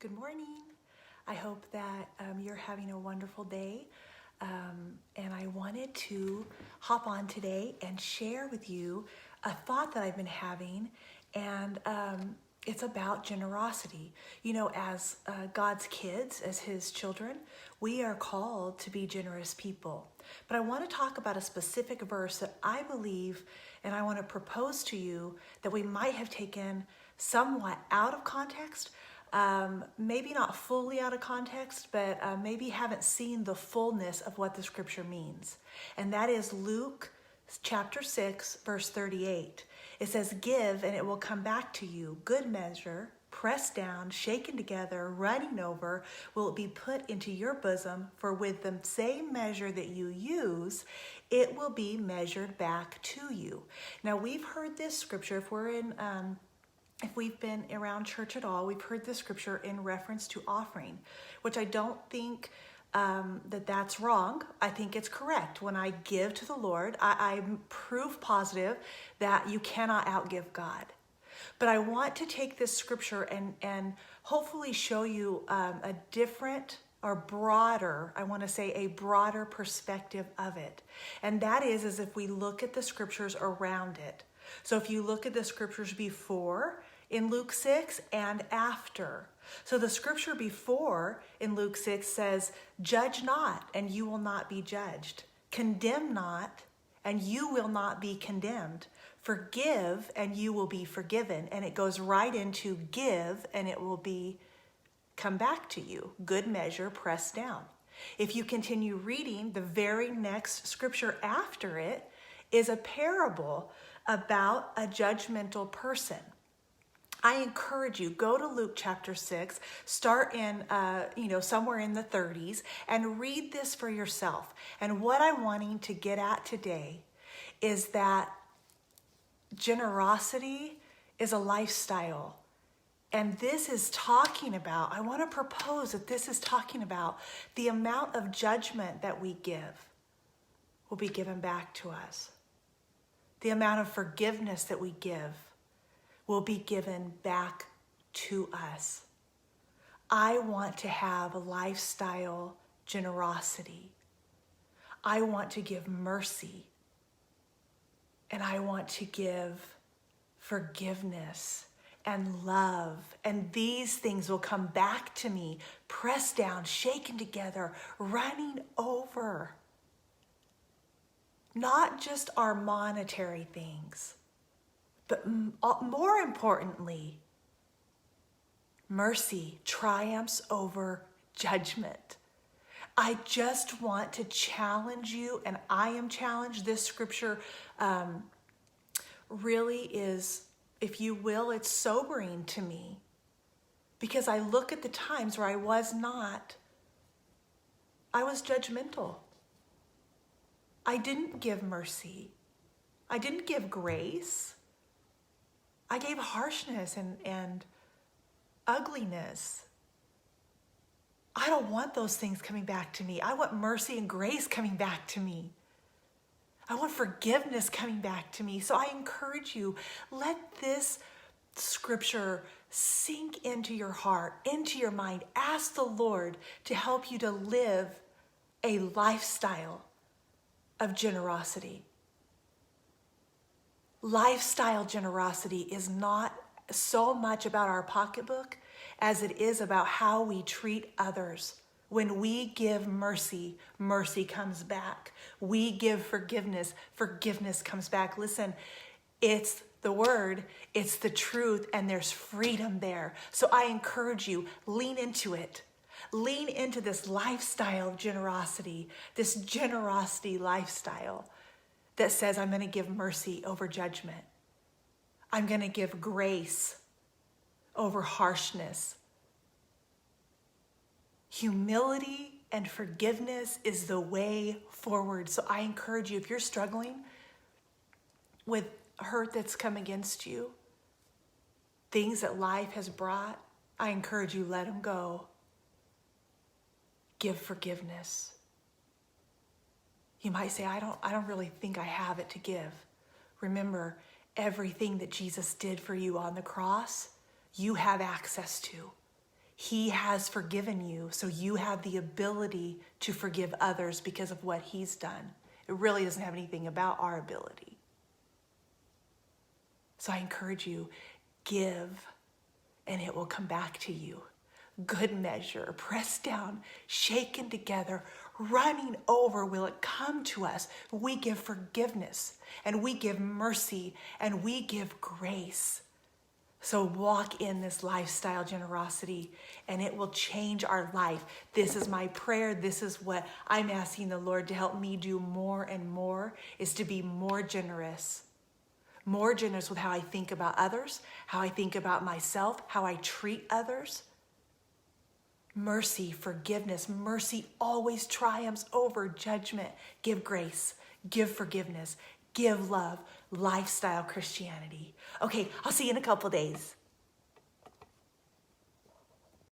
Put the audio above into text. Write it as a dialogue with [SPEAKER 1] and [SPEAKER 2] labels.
[SPEAKER 1] Good morning. I hope that you're having a wonderful day. And I wanted to hop on today and share with you a thought that I've been having. And it's about generosity. You know, as God's kids, as His children, we are called to be generous people. But I want to talk about a specific verse that I believe, and I want to propose to you that we might have taken somewhat out of context. Maybe not fully out of context, but maybe haven't seen the fullness of what the scripture means. And that is Luke chapter 6, verse 38. It says, "Give and it will come back to you. Good measure, pressed down, shaken together, running over, will it be put into your bosom. For with the same measure that you use, it will be measured back to you." Now, we've heard this scripture, if we've been around church at all, we've heard this scripture in reference to offering, which I don't think that's wrong. I think it's correct. When I give to the Lord, I'm proof positive that you cannot outgive God. But I want to take this scripture and hopefully show you a different or broader, I want to say a broader perspective of it. And that is as if we look at the scriptures around it. So if you look at the scriptures before in Luke 6 and after. So the scripture before in Luke 6 says, "Judge not, and you will not be judged. Condemn not, and you will not be condemned. Forgive, and you will be forgiven." And it goes right into give, and it will be come back to you. Good measure, pressed down. If you continue reading, the very next scripture after it is a parable about a judgmental person. I encourage you, go to Luke chapter 6, start in, somewhere in the 30s, and read this for yourself. And what I'm wanting to get at today is that generosity is a lifestyle. And this is talking about, I want to propose that this is talking about the amount of judgment that we give will be given back to us. The amount of forgiveness that we give will be given back to us. I want to have a lifestyle generosity. I want to give mercy. And I want to give forgiveness and love. And these things will come back to me, pressed down, shaken together, running over. Not just our monetary things, but more importantly, mercy triumphs over judgment. I just want to challenge you, and I am challenged. This scripture really is, if you will, it's sobering to me, because I look at the times where I was judgmental. I didn't give mercy. I didn't give grace. I gave harshness and ugliness. I don't want those things coming back to me. I want mercy and grace coming back to me. I want forgiveness coming back to me. So I encourage you, let this scripture sink into your heart, into your mind. Ask the Lord to help you to live a lifestyle of generosity. Lifestyle generosity is not so much about our pocketbook as it is about how we treat others. When we give mercy, mercy comes back. We give forgiveness, forgiveness comes back. Listen, it's the word, it's the truth, and there's freedom there. So I encourage you, lean into it. Lean into this lifestyle of generosity, this generosity lifestyle that says, I'm going to give mercy over judgment. I'm going to give grace over harshness. Humility and forgiveness is the way forward. So I encourage you, if you're struggling with hurt that's come against you, things that life has brought, I encourage you, let them go. Give forgiveness. You might say, I don't really think I have it to give. Remember, everything that Jesus did for you on the cross, you have access to. He has forgiven you, so you have the ability to forgive others because of what he's done. It really doesn't have anything about our ability. So I encourage you, give, and it will come back to you. Good measure, pressed down, shaken together, running over will it come to us. We give forgiveness, and we give mercy, and we give grace. So walk in this lifestyle generosity, and it will change our life. This is my prayer. This is what I'm asking the Lord to help me do more and more, is to be more generous with how I think about others, how I think about myself, how I treat others. Mercy, forgiveness. Mercy always triumphs over judgment. Give grace, give forgiveness, give love. Lifestyle Christianity. Okay, I'll see you in a couple days.